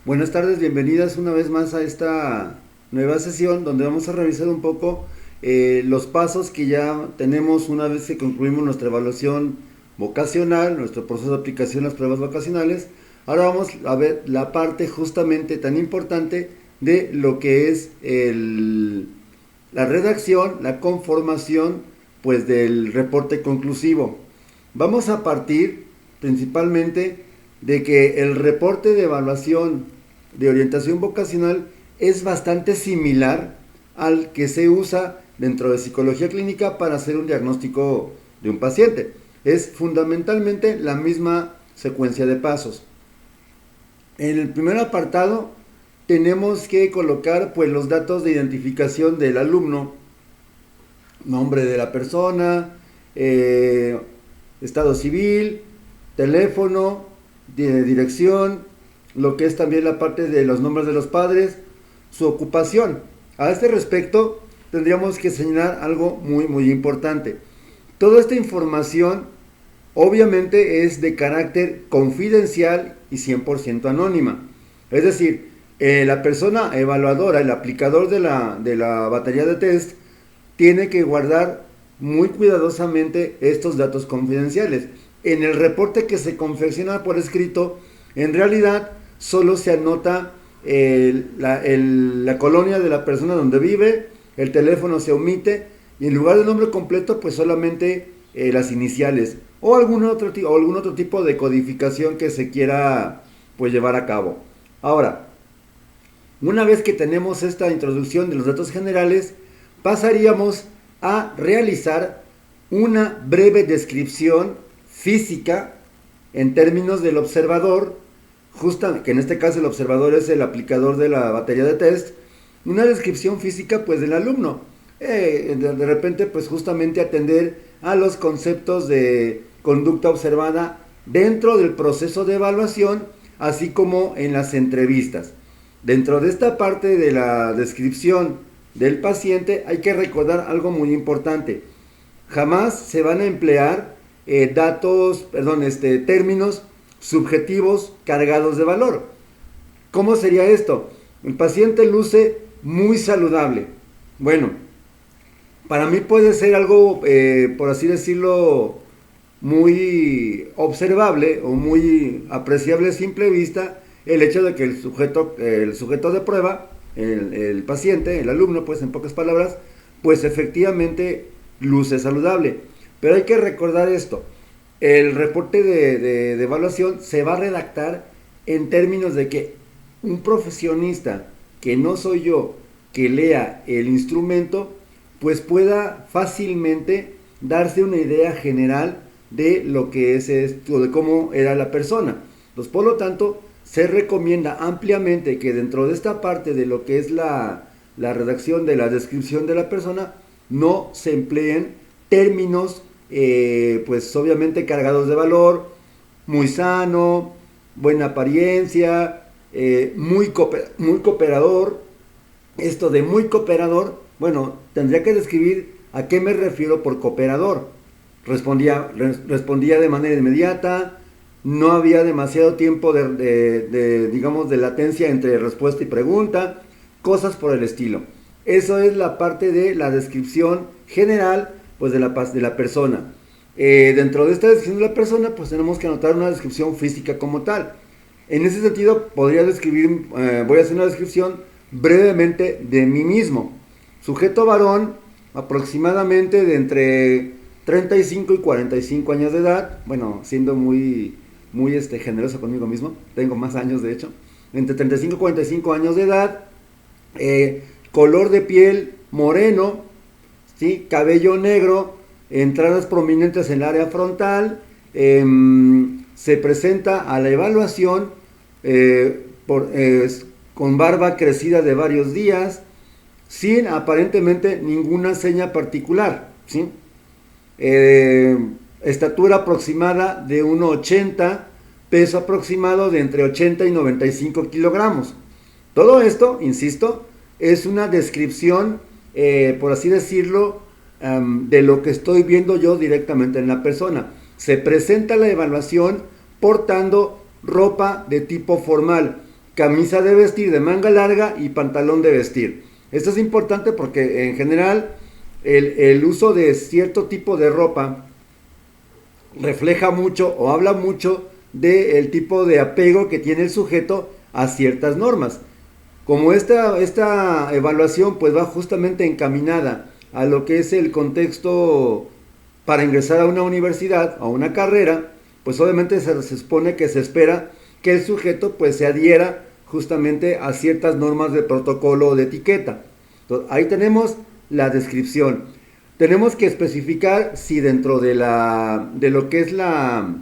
Buenas tardes, bienvenidas una vez más a esta nueva sesión donde vamos a revisar un poco los pasos que ya tenemos una vez que concluimos nuestra evaluación vocacional, nuestro proceso de aplicación a las pruebas vocacionales. Ahora vamos a ver la parte justamente tan importante de lo que es la redacción, la conformación pues del reporte conclusivo. Vamos a partir principalmente de que el reporte de evaluación de orientación vocacional es bastante similar al que se usa dentro de psicología clínica para hacer un diagnóstico de un paciente. Es fundamentalmente la misma secuencia de pasos. En el primer apartado tenemos que colocar pues los datos de identificación del alumno, nombre de la persona, estado civil, teléfono, dirección, lo que es también la parte de los nombres de los padres, su ocupación. A este respecto tendríamos que señalar algo muy importante. Toda esta información obviamente es de carácter confidencial y 100% anónima. Es decir, la persona evaluadora, el aplicador de la batería de test, tiene que guardar muy cuidadosamente estos datos confidenciales. En el reporte que se confecciona por escrito, en realidad solo se anota la colonia de la persona donde vive, el teléfono se omite y en lugar del nombre completo pues solamente las iniciales o algún otro tipo de codificación que se quiera pues llevar a cabo. Ahora, una vez que tenemos esta introducción de los datos generales, pasaríamos a realizar una breve descripción física en términos del observador, que en este caso el observador es el aplicador de la batería de test, una descripción física pues del alumno, de repente pues justamente atender a los conceptos de conducta observada dentro del proceso de evaluación, así como en las entrevistas. Dentro de esta parte de la descripción del paciente hay que recordar algo muy importante. Jamás se van a emplear términos subjetivos cargados de valor. ¿Cómo sería esto? El paciente luce muy saludable. Bueno, para mí puede ser algo, por así decirlo, muy observable o muy apreciable a simple vista el hecho de que el sujeto de prueba, el paciente, el alumno, pues en pocas palabras, pues efectivamente luce saludable. Pero hay que recordar esto. El reporte de evaluación se va a redactar en términos de que un profesionista, que no soy yo, que lea el instrumento, pues pueda fácilmente darse una idea general de lo que es esto, de cómo era la persona. Entonces, por lo tanto, se recomienda ampliamente que dentro de esta parte de lo que es la redacción de la descripción de la persona, no se empleen términos pues obviamente cargados de valor, muy sano, buena apariencia, muy cooperador. Esto de muy cooperador, bueno, tendría que describir a qué me refiero por cooperador. Respondía de manera inmediata, no había demasiado tiempo de latencia entre respuesta y pregunta, cosas por el estilo. Eso es la parte de la descripción general pues de la persona. Dentro de esta descripción de la persona pues tenemos que anotar una descripción física como tal. En ese sentido voy a hacer una descripción brevemente de mí mismo. Sujeto varón, aproximadamente de entre 35 y 45 años de edad, bueno, siendo muy generoso conmigo mismo, tengo más años de hecho, entre 35 y 45 años de edad, color de piel moreno, ¿sí? Cabello negro, entradas prominentes en el área frontal, se presenta a la evaluación con barba crecida de varios días, sin aparentemente ninguna seña particular, ¿sí? Estatura aproximada de 1,80, peso aproximado de entre 80 y 95 kilogramos. Todo esto, insisto, es una descripción, por así decirlo, de lo que estoy viendo yo directamente en la persona. Se presenta la evaluación portando ropa de tipo formal. camisa de vestir de manga larga y pantalón de vestir. Esto es importante porque en general el uso de cierto tipo de ropa refleja mucho o habla mucho del tipo de apego que tiene el sujeto a ciertas normas. Como esta evaluación pues va justamente encaminada a lo que es el contexto para ingresar a una universidad, a una carrera, pues obviamente se supone que se espera que el sujeto pues se adhiera justamente a ciertas normas de protocolo o de etiqueta. Entonces, ahí tenemos la descripción. Tenemos que especificar si dentro de lo que es la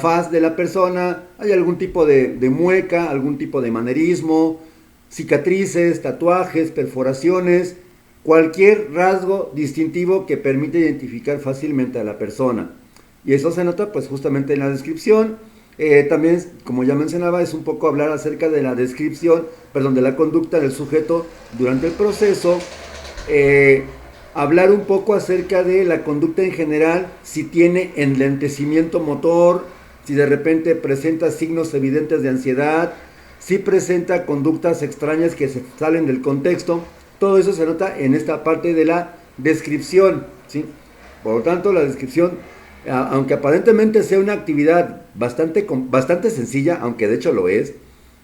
faz de la persona hay algún tipo de mueca, algún tipo de manerismo, cicatrices, tatuajes, perforaciones, cualquier rasgo distintivo que permite identificar fácilmente a la persona. Y eso se nota pues justamente en la descripción. También, como ya mencionaba, es un poco hablar acerca de la descripción, de la conducta del sujeto durante el proceso. Hablar un poco acerca de la conducta en general, si tiene enlentecimiento motor, si de repente presenta signos evidentes de ansiedad, si presenta conductas extrañas que se salen del contexto. Todo eso se nota en esta parte de la descripción, ¿sí? Por lo tanto, la descripción, aunque aparentemente sea una actividad bastante sencilla, aunque de hecho lo es,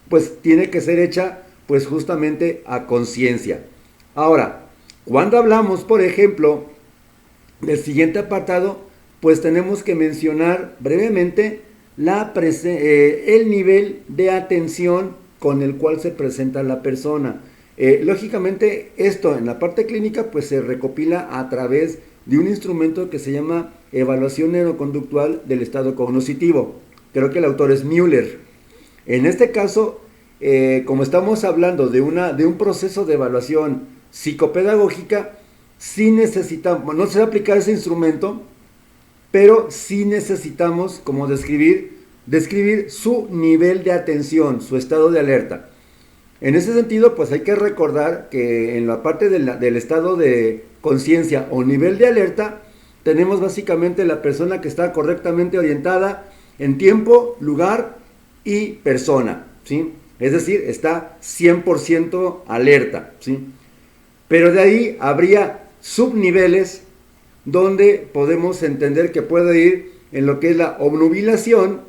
pues tiene que ser hecha pues justamente a conciencia. Ahora, cuando hablamos, por ejemplo, del siguiente apartado, pues tenemos que mencionar brevemente el nivel de atención con el cual se presenta la persona. Lógicamente, esto en la parte clínica pues se recopila a través de un instrumento que se llama evaluación neuroconductual del estado cognitivo. Creo que el autor es Müller. En este caso, como estamos hablando de un proceso de evaluación psicopedagógica, sí necesitamos, no se va a aplicar ese instrumento, pero sí necesitamos como describir su nivel de atención, su estado de alerta. En ese sentido, pues hay que recordar que en la parte del estado de conciencia o nivel de alerta, tenemos básicamente la persona que está correctamente orientada en tiempo, lugar y persona, ¿sí? Es decir, está 100% alerta, ¿sí? Pero de ahí habría subniveles donde podemos entender que puede ir en lo que es la obnubilación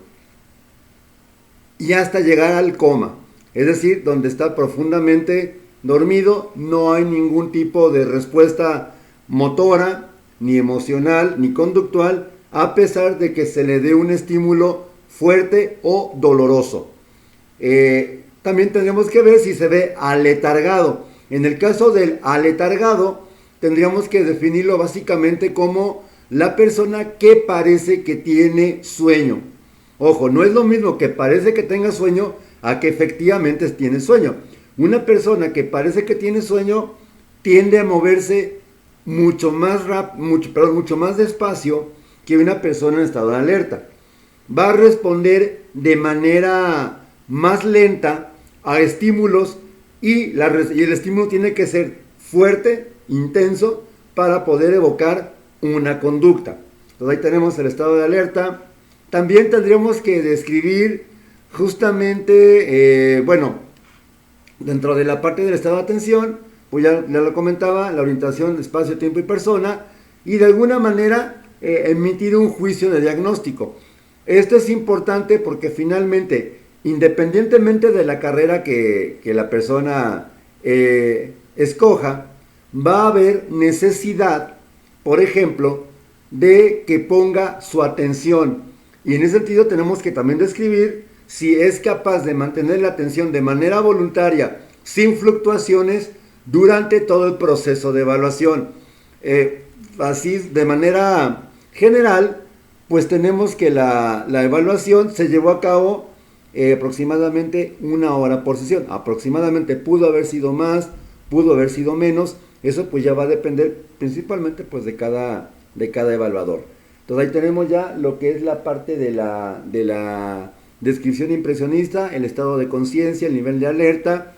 y hasta llegar al coma. Es decir, donde está profundamente dormido, no hay ningún tipo de respuesta motora, ni emocional, ni conductual, a pesar de que se le dé un estímulo fuerte o doloroso. También tenemos que ver si se ve aletargado. En el caso del aletargado, tendríamos que definirlo básicamente como la persona que parece que tiene sueño. Ojo, no es lo mismo que parece que tenga sueño a que efectivamente tiene sueño. Una persona que parece que tiene sueño tiende a moverse mucho más despacio que una persona en estado de alerta. Va a responder de manera más lenta a estímulos y el estímulo tiene que ser fuerte, intenso, para poder evocar una conducta. Entonces ahí tenemos el estado de alerta. También tendríamos que describir justamente, dentro de la parte del estado de atención, pues ya lo comentaba, la orientación, espacio, tiempo y persona, y de alguna manera emitir un juicio de diagnóstico. Esto es importante porque finalmente, independientemente de la carrera que la persona escoja, va a haber necesidad, por ejemplo, de que ponga su atención. Y en ese sentido tenemos que también describir si es capaz de mantener la atención de manera voluntaria, sin fluctuaciones, durante todo el proceso de evaluación. Así, de manera general, pues tenemos que la evaluación se llevó a cabo aproximadamente 1 hora por sesión. Aproximadamente, pudo haber sido más, pudo haber sido menos. Eso pues ya va a depender principalmente pues de cada evaluador. Entonces ahí tenemos ya lo que es la parte de la descripción impresionista, el estado de conciencia, el nivel de alerta.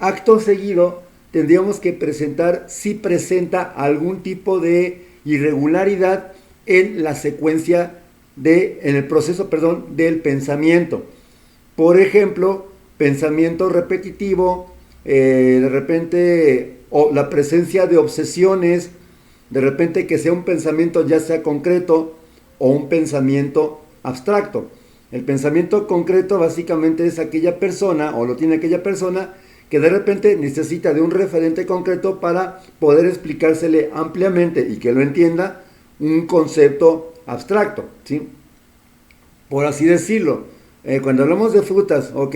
Acto seguido tendríamos que presentar si presenta algún tipo de irregularidad en la secuencia en el proceso del pensamiento. Por ejemplo, pensamiento repetitivo, de repente, o la presencia de obsesiones, de repente que sea un pensamiento ya sea concreto o un pensamiento abstracto. El pensamiento concreto básicamente es aquella persona, o lo tiene aquella persona, que de repente necesita de un referente concreto para poder explicársele ampliamente y que lo entienda un concepto abstracto, ¿sí? Por así decirlo. Cuando hablamos de frutas, ok,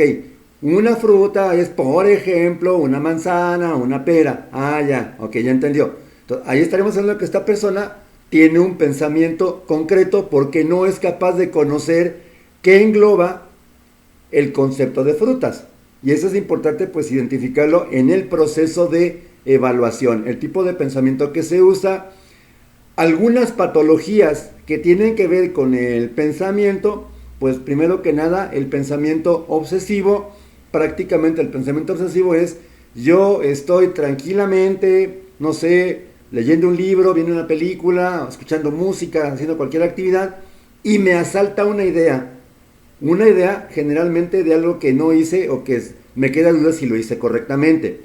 una fruta es, por ejemplo, una manzana, una pera. Ah, ya, ok, ya entendió. Entonces, ahí estaremos hablando que esta persona tiene un pensamiento concreto porque no es capaz de conocer qué engloba el concepto de frutas. Y eso es importante pues identificarlo en el proceso de evaluación. El tipo de pensamiento que se usa, algunas patologías que tienen que ver con el pensamiento, pues primero que nada el pensamiento obsesivo. Prácticamente el pensamiento obsesivo es: yo estoy tranquilamente, no sé, leyendo un libro, viendo una película, escuchando música, haciendo cualquier actividad y me asalta una idea. Una idea generalmente de algo que no hice o que me queda duda si lo hice correctamente.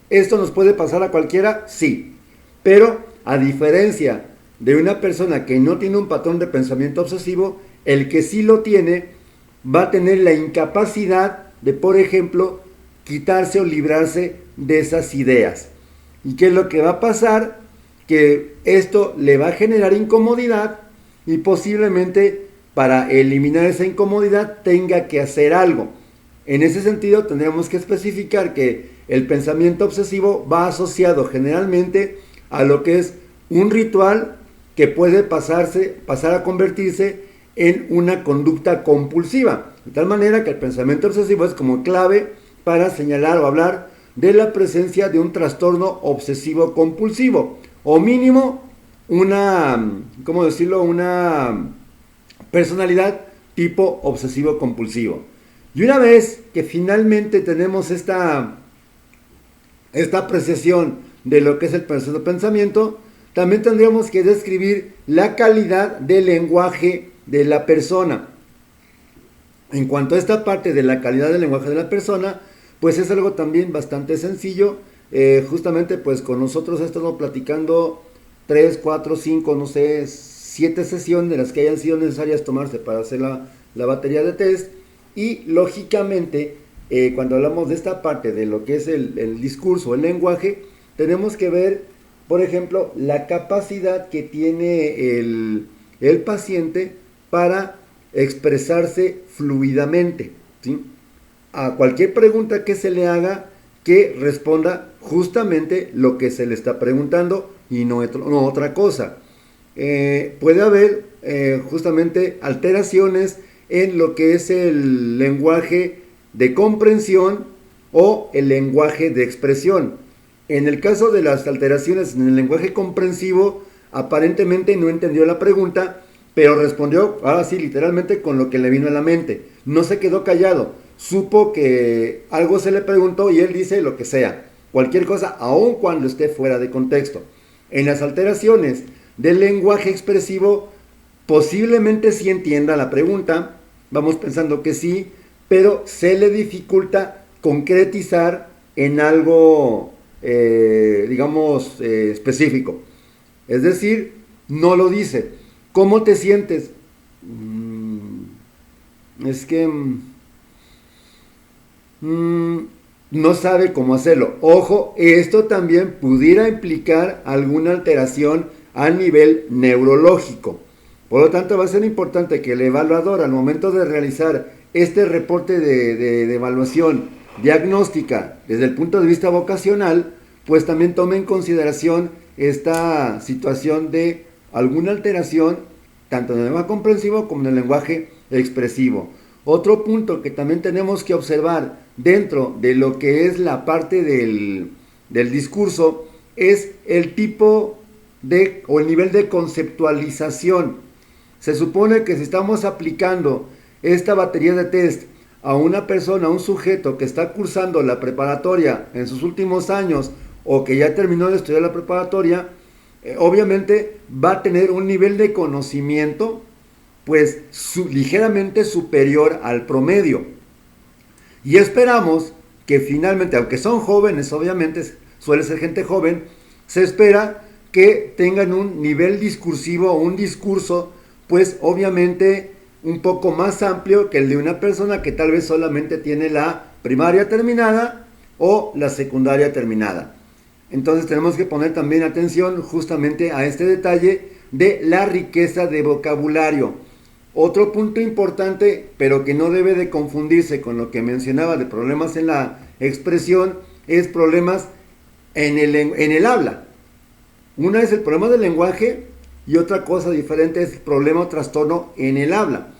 ¿Esto nos puede pasar a cualquiera? Sí. Pero a diferencia de una persona que no tiene un patrón de pensamiento obsesivo, el que sí lo tiene va a tener la incapacidad de, por ejemplo, quitarse o librarse de esas ideas. ¿Y qué es lo que va a pasar? Que esto le va a generar incomodidad y posiblemente para eliminar esa incomodidad tenga que hacer algo. En ese sentido tendríamos que especificar que el pensamiento obsesivo va asociado generalmente a lo que es un ritual que puede pasar a convertirse en una conducta compulsiva. De tal manera que el pensamiento obsesivo es como clave para señalar o hablar de la presencia de un trastorno obsesivo compulsivo, o mínimo una, ¿cómo decirlo?, una personalidad tipo obsesivo compulsivo. Y una vez que finalmente tenemos esta apreciación de lo que es el proceso de pensamiento, también tendríamos que describir la calidad del lenguaje de la persona. En cuanto a esta parte de la calidad del lenguaje de la persona, pues es algo también bastante sencillo. Justamente pues con nosotros he estado platicando 3, 4, 5, no sé, 7 sesiones de las que hayan sido necesarias tomarse para hacer la batería de test. Y lógicamente cuando hablamos de esta parte de lo que es el discurso, el lenguaje, tenemos que ver, por ejemplo, la capacidad que tiene el paciente para expresarse fluidamente, ¿sí? A cualquier pregunta que se le haga, que responda justamente lo que se le está preguntando y no otra cosa. Puede haber justamente alteraciones en lo que es el lenguaje de comprensión o el lenguaje de expresión. En el caso de las alteraciones en el lenguaje comprensivo, aparentemente no entendió la pregunta, pero respondió, ahora sí, literalmente con lo que le vino a la mente. No se quedó callado, supo que algo se le preguntó y él dice lo que sea, cualquier cosa, aun cuando esté fuera de contexto. En las alteraciones del lenguaje expresivo, posiblemente sí entienda la pregunta, vamos pensando que sí, pero se le dificulta concretizar en algo, digamos, específico. Es decir, no lo dice. ¿Cómo te sientes? Es que no sabe cómo hacerlo. Ojo, esto también pudiera implicar alguna alteración a nivel neurológico. Por lo tanto, va a ser importante que el evaluador, al momento de realizar este reporte de evaluación diagnóstica desde el punto de vista vocacional, pues también tome en consideración esta situación de alguna alteración tanto en el lenguaje comprensivo como en el lenguaje expresivo. Otro punto que también tenemos que observar dentro de lo que es la parte del discurso es el tipo o el nivel de conceptualización. Se supone que si estamos aplicando esta batería de test a una persona, a un sujeto que está cursando la preparatoria en sus últimos años o que ya terminó de estudiar la preparatoria, obviamente va a tener un nivel de conocimiento pues ligeramente superior al promedio. Y esperamos que finalmente, aunque son jóvenes, obviamente, suele ser gente joven, se espera que tengan un nivel discursivo o un discurso, pues obviamente un poco más amplio que el de una persona que tal vez solamente tiene la primaria terminada o la secundaria terminada. Entonces tenemos que poner también atención justamente a este detalle de la riqueza de vocabulario. Otro punto importante, pero que no debe de confundirse con lo que mencionaba de problemas en la expresión, es problemas en el habla. Una es el problema del lenguaje y otra cosa diferente es el problema o trastorno en el habla.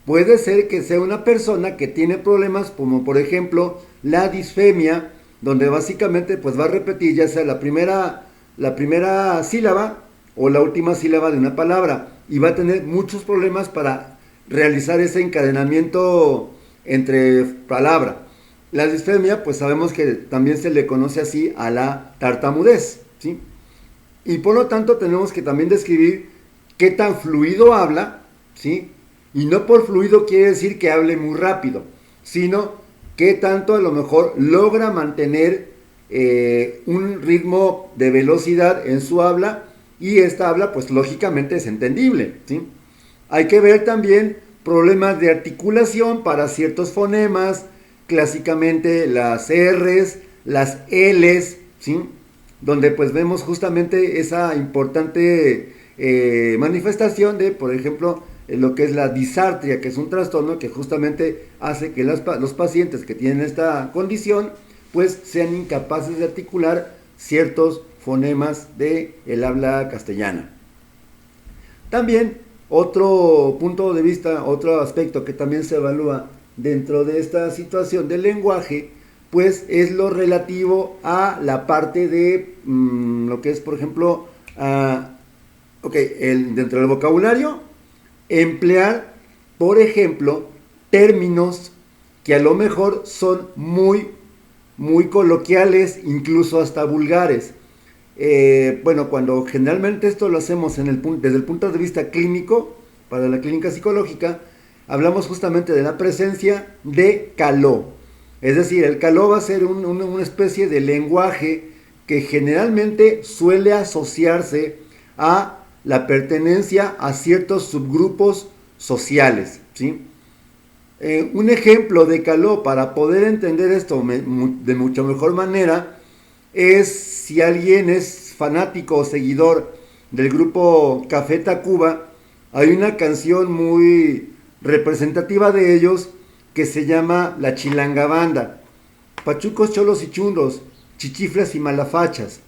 Puede ser que sea una persona que tiene problemas como por ejemplo la disfemia, donde básicamente pues va a repetir ya sea la primera sílaba o la última sílaba de una palabra y va a tener muchos problemas para realizar ese encadenamiento entre palabra. La disfemia pues sabemos que también se le conoce así a la tartamudez, ¿sí? Y por lo tanto tenemos que también describir qué tan fluido habla, ¿sí? Y no por fluido quiere decir que hable muy rápido, sino qué tanto a lo mejor logra mantener un ritmo de velocidad en su habla, y esta habla pues lógicamente es entendible, ¿sí? Hay que ver también problemas de articulación para ciertos fonemas, clásicamente las R's, las L's, ¿sí? Donde pues vemos justamente esa importante manifestación de, por ejemplo, lo que es la disartria, que es un trastorno que justamente hace que los pacientes que tienen esta condición pues sean incapaces de articular ciertos fonemas del habla castellana. También otro punto de vista, otro aspecto que también se evalúa dentro de esta situación del lenguaje, pues es lo relativo a la parte de lo que es, por ejemplo, dentro del vocabulario, emplear, por ejemplo, términos que a lo mejor son muy coloquiales, incluso hasta vulgares. Bueno, cuando generalmente esto lo hacemos desde el punto de vista clínico, para la clínica psicológica, hablamos justamente de la presencia de caló. Es decir, el caló va a ser una especie de lenguaje que generalmente suele asociarse a la pertenencia a ciertos subgrupos sociales, ¿sí? Un ejemplo de caló para poder entender esto de mucho mejor manera es si alguien es fanático o seguidor del grupo Café Tacuba. Hay una canción muy representativa de ellos que se llama La Chilanga Banda. Pachucos, cholos y chundos, chichiflas y malafachas.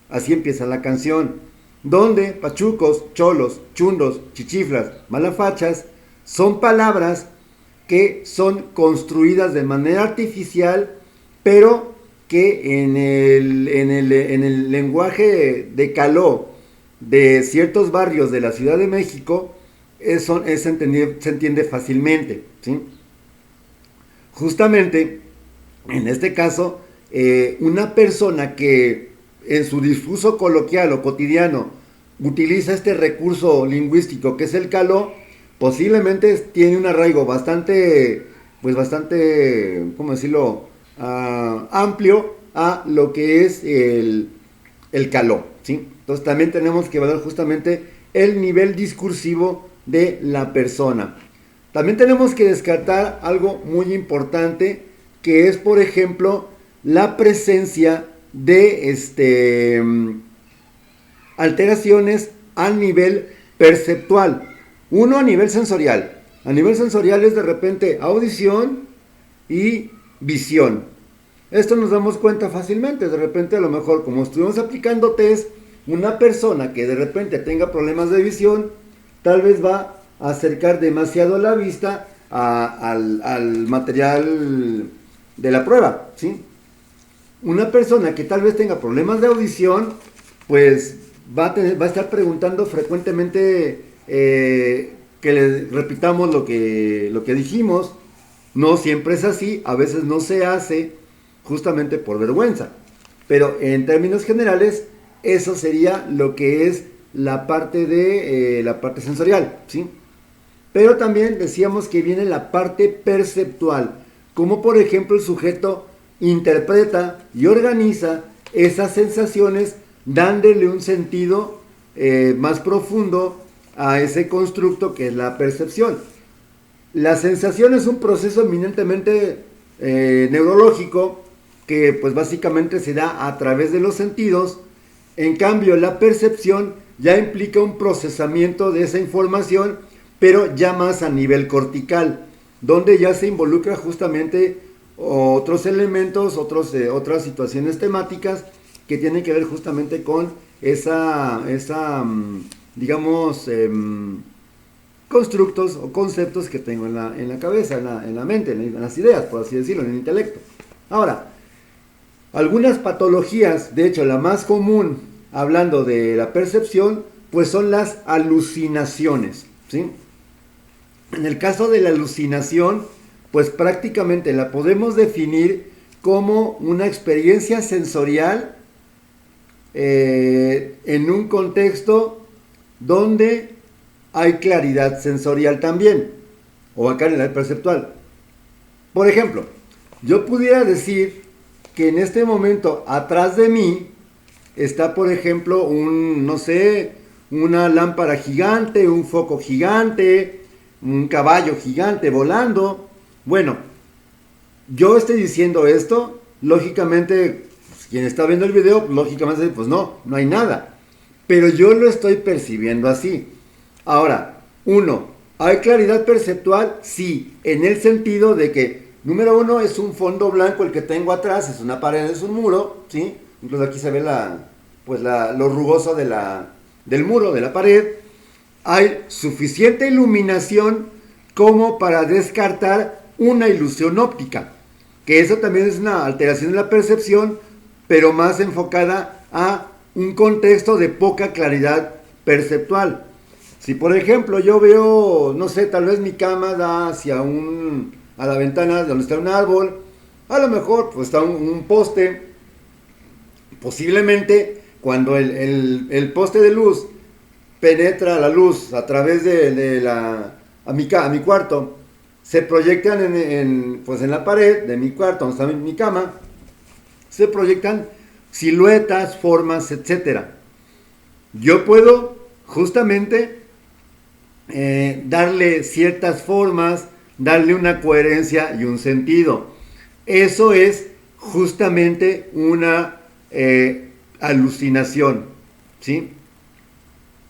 Así empieza la canción, donde pachucos, cholos, chundos, chichiflas, malafachas son palabras que son construidas de manera artificial, pero que en el lenguaje de caló de ciertos barrios de la Ciudad de México se entiende fácilmente, ¿sí? Justamente, en este caso, una persona que en su difuso coloquial o cotidiano utiliza este recurso lingüístico que es el caló, posiblemente tiene un arraigo bastante, ¿cómo decirlo?, amplio a lo que es el caló, ¿sí? Entonces también tenemos que evaluar justamente el nivel discursivo de la persona. También tenemos que descartar algo muy importante, que es, por ejemplo, la presencia de alteraciones a nivel perceptual. Uno, a nivel sensorial. A nivel sensorial es de repente audición y visión. Esto nos damos cuenta fácilmente. De repente, a lo mejor, como estuvimos aplicando test, una persona que de repente tenga problemas de visión, tal vez va a acercar demasiado la vista al material de la prueba, ¿sí? Una persona que tal vez tenga problemas de audición, pues va a estar preguntando frecuentemente que le repitamos lo que dijimos. No siempre es así, a veces no se hace justamente por vergüenza, pero en términos generales eso sería lo que es la parte sensorial, ¿sí? Pero también decíamos que viene la parte perceptual. cómo por ejemplo el sujeto interpreta y organiza esas sensaciones dándole un sentido más profundo a ese constructo que es la percepción. La sensación es un proceso eminentemente neurológico que pues básicamente se da a través de los sentidos. En cambio, la percepción ya implica un procesamiento de esa información, pero ya más a nivel cortical, donde ya se involucra justamente otros elementos, otras situaciones temáticas que tienen que ver justamente con esa digamos, constructos o conceptos que tengo en la cabeza, en la mente, en las ideas, por así decirlo, en el intelecto. Ahora, algunas patologías, de hecho la más común, hablando de la percepción, pues son las alucinaciones, ¿sí? En el caso de la alucinación, pues prácticamente la podemos definir como una experiencia sensorial en un contexto donde hay claridad sensorial también, o acá en la perceptual. Por ejemplo, yo pudiera decir que en este momento atrás de mí está, por ejemplo, no sé, una lámpara gigante, un foco gigante, un caballo gigante volando. Bueno, yo estoy diciendo esto, lógicamente, quien está viendo el video, lógicamente, pues no hay nada. Pero yo lo estoy percibiendo así. Ahora, ¿hay claridad perceptual? Sí, en el sentido de que, número uno, es un fondo blanco el que tengo atrás, es una pared, es un muro, ¿sí? Incluso aquí se ve lo rugoso del muro, de la pared. Hay suficiente iluminación como para descartar una ilusión óptica, que eso también es una alteración de la percepción, pero más enfocada a un contexto de poca claridad perceptual. Si por ejemplo yo veo, no sé, tal vez mi cama da a la ventana donde está un árbol, a lo mejor pues está un poste, posiblemente cuando el poste de luz penetra la luz a través a mi cuarto, se proyectan en la pared de mi cuarto, donde está mi cama, se proyectan siluetas, formas, etcétera. Yo puedo justamente darle ciertas formas, darle una coherencia y un sentido. Eso es justamente una alucinación, ¿sí?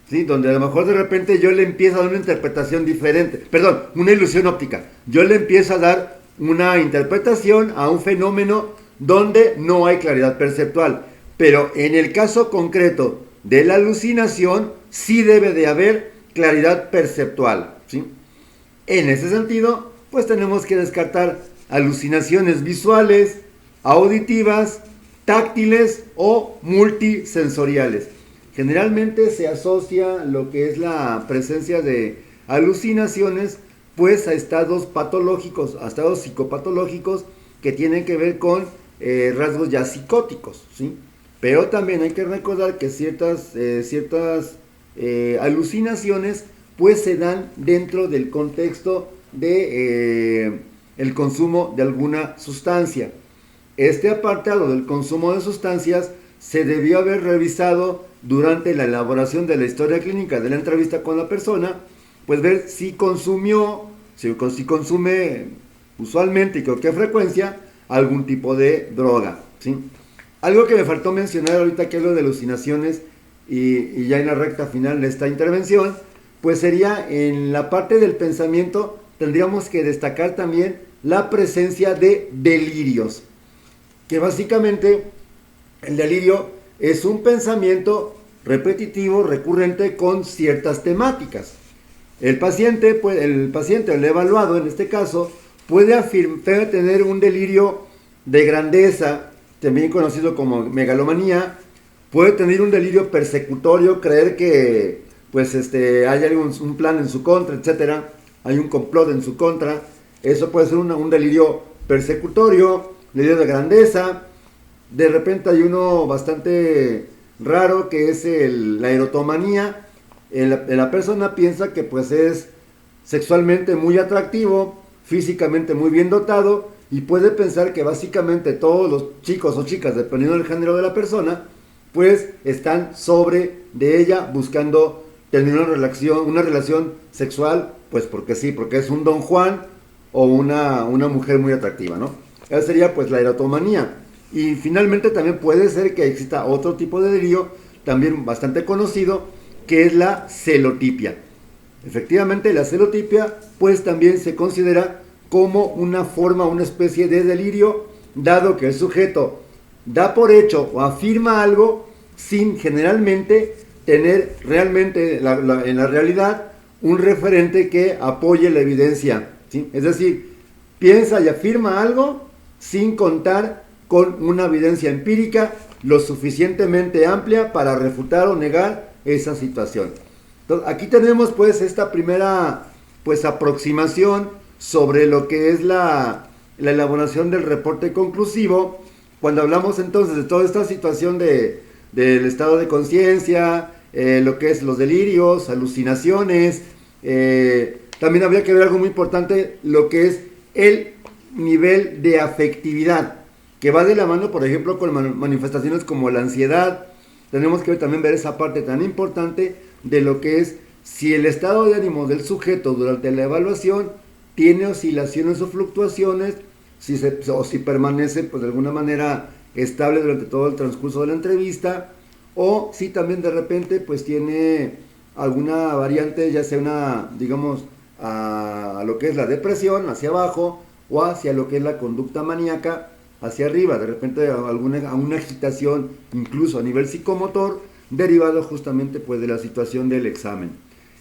¿Sí? Donde a lo mejor de repente yo le empiezo a dar una interpretación diferente, perdón, una ilusión óptica. Yo le empiezo a dar una interpretación a un fenómeno donde no hay claridad perceptual. Pero en el caso concreto de la alucinación, sí debe de haber claridad perceptual, ¿sí? En ese sentido, pues tenemos que descartar alucinaciones visuales, auditivas, táctiles o multisensoriales. Generalmente se asocia lo que es la presencia de alucinaciones pues a estados patológicos, a estados psicopatológicos que tienen que ver con rasgos ya psicóticos, ¿sí? Pero también hay que recordar que ciertas alucinaciones pues se dan dentro del contexto de el consumo de alguna sustancia. Este apartado del consumo de sustancias se debió haber revisado durante la elaboración de la historia clínica de la entrevista con la persona, pues ver si consumió, si consume usualmente y con qué frecuencia algún tipo de droga, ¿sí? Algo que me faltó mencionar ahorita que hablo de alucinaciones y ya en la recta final de esta intervención, pues sería en la parte del pensamiento tendríamos que destacar también la presencia de delirios, que básicamente el delirio es un pensamiento repetitivo, recurrente con ciertas temáticas. El paciente o el evaluado en este caso puede tener un delirio de grandeza, también conocido como megalomanía, puede tener un delirio persecutorio, creer que pues hay un plan en su contra, etcétera, hay un complot en su contra. Eso puede ser un delirio persecutorio, delirio de grandeza. De repente hay uno bastante raro que es la erotomanía. La persona piensa que pues es sexualmente muy atractivo, físicamente muy bien dotado, y puede pensar que básicamente todos los chicos o chicas, dependiendo del género de la persona, pues están sobre de ella buscando tener una relación sexual, pues porque sí, porque es un Don Juan o una mujer muy atractiva, ¿no? Esa sería pues la erotomanía. Y finalmente también puede ser que exista otro tipo de delirio, también bastante conocido, que es la celotipia. Efectivamente, la celotipia pues también se considera como una forma, una especie de delirio, dado que el sujeto da por hecho o afirma algo sin generalmente tener realmente en la realidad un referente que apoye la evidencia, ¿sí? Es decir, piensa y afirma algo sin contar con una evidencia empírica lo suficientemente amplia para refutar o negar esa situación. Entonces, aquí tenemos pues esta primera pues aproximación sobre lo que es la elaboración del reporte conclusivo, cuando hablamos entonces de toda esta situación del estado de conciencia, lo que es los delirios, alucinaciones, también habría que ver algo muy importante, lo que es el nivel de afectividad, que va de la mano, por ejemplo, con manifestaciones como la ansiedad. Tenemos que también ver esa parte tan importante de lo que es si el estado de ánimo del sujeto durante la evaluación tiene oscilaciones o fluctuaciones, o si permanece pues de alguna manera estable durante todo el transcurso de la entrevista, o si también de repente pues tiene alguna variante, ya sea una, digamos, a lo que es la depresión hacia abajo, o hacia lo que es la conducta maníaca hacia arriba, de repente a una agitación incluso a nivel psicomotor, derivado justamente pues de la situación del examen.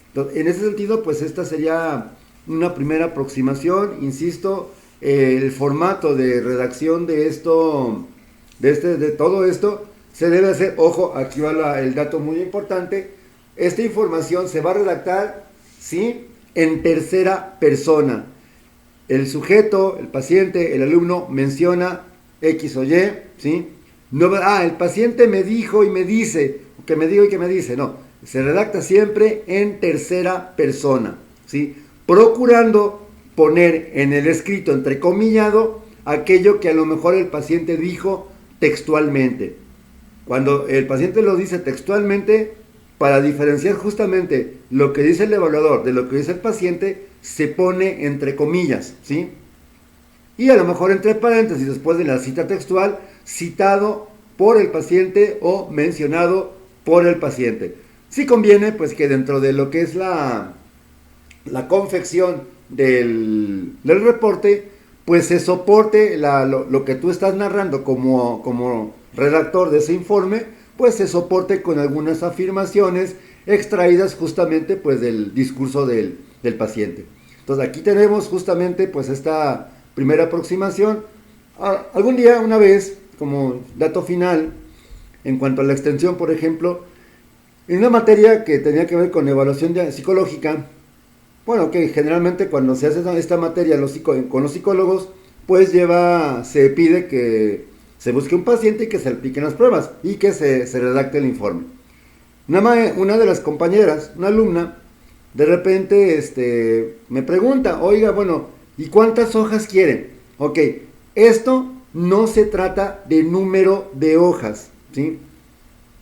Entonces, en ese sentido pues esta sería una primera aproximación, insisto, el formato de redacción de todo esto se debe hacer, ojo, aquí va el dato muy importante, esta información se va a redactar, ¿sí?, en tercera persona. El sujeto, el paciente, el alumno menciona X o Y, ¿sí? No, el paciente me dijo y me dice, que me digo y que me dice, no, se redacta siempre en tercera persona, ¿sí? Procurando poner en el escrito entrecomillado aquello que a lo mejor el paciente dijo textualmente. Cuando el paciente lo dice textualmente, para diferenciar justamente lo que dice el evaluador de lo que dice el paciente, se pone entre comillas, ¿sí? Y a lo mejor entre paréntesis, después de la cita textual, citado por el paciente o mencionado por el paciente. Si conviene, pues que dentro de lo que es la confección del reporte, pues se soporte lo que tú estás narrando como redactor de ese informe, pues se soporte con algunas afirmaciones extraídas justamente pues del discurso del paciente. Entonces aquí tenemos justamente pues esta primera aproximación. Algún día, una vez, como dato final, en cuanto a la extensión, por ejemplo, en una materia que tenía que ver con evaluación psicológica, bueno, que generalmente cuando se hace esta materia con los psicólogos, pues se pide que se busque un paciente y que se apliquen las pruebas y que se redacte el informe. Una de las compañeras, una alumna, de repente me pregunta, oiga, bueno, ¿y cuántas hojas quieren? Ok, esto no se trata de número de hojas, ¿sí?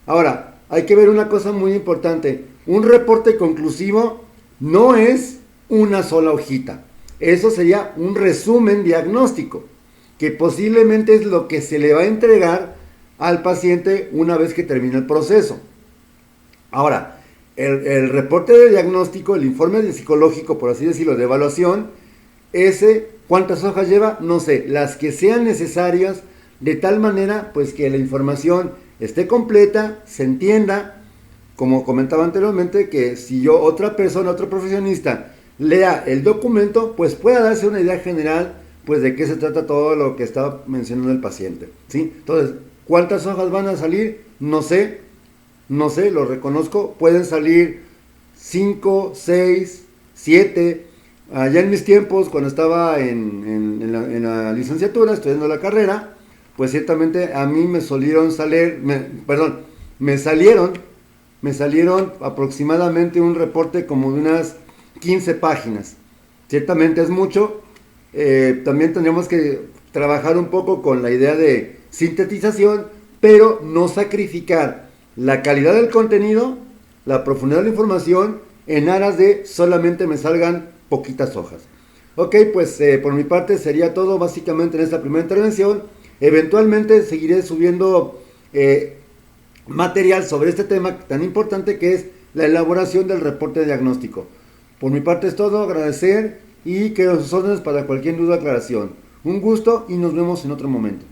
Ahora, hay que ver una cosa muy importante. Un reporte conclusivo no es una sola hojita. Eso sería un resumen diagnóstico, que posiblemente es lo que se le va a entregar al paciente una vez que termine el proceso. Ahora, el reporte de diagnóstico, el informe psicológico, por así decirlo, de evaluación, ¿cuántas hojas lleva? No sé, las que sean necesarias, de tal manera pues que la información esté completa, se entienda, como comentaba anteriormente, que si otra persona, otro profesionista, lea el documento, pues pueda darse una idea general pues de qué se trata todo lo que está mencionando el paciente, ¿sí? Entonces, ¿cuántas hojas van a salir? No sé, lo reconozco, pueden salir 5, 6, 7. Ya en mis tiempos, cuando estaba en la licenciatura, estudiando la carrera, pues ciertamente a mí me salieron aproximadamente un reporte como de unas 15 páginas. Ciertamente es mucho. También tendríamos que trabajar un poco con la idea de sintetización, pero no sacrificar la calidad del contenido, la profundidad de la información, en aras de solamente me salgan poquitas hojas. Ok, pues por mi parte sería todo básicamente en esta primera intervención. Eventualmente seguiré subiendo material sobre este tema tan importante que es la elaboración del reporte de diagnóstico. Por mi parte es todo, agradecer y quedo a sus órdenes para cualquier duda o aclaración. Un gusto y nos vemos en otro momento.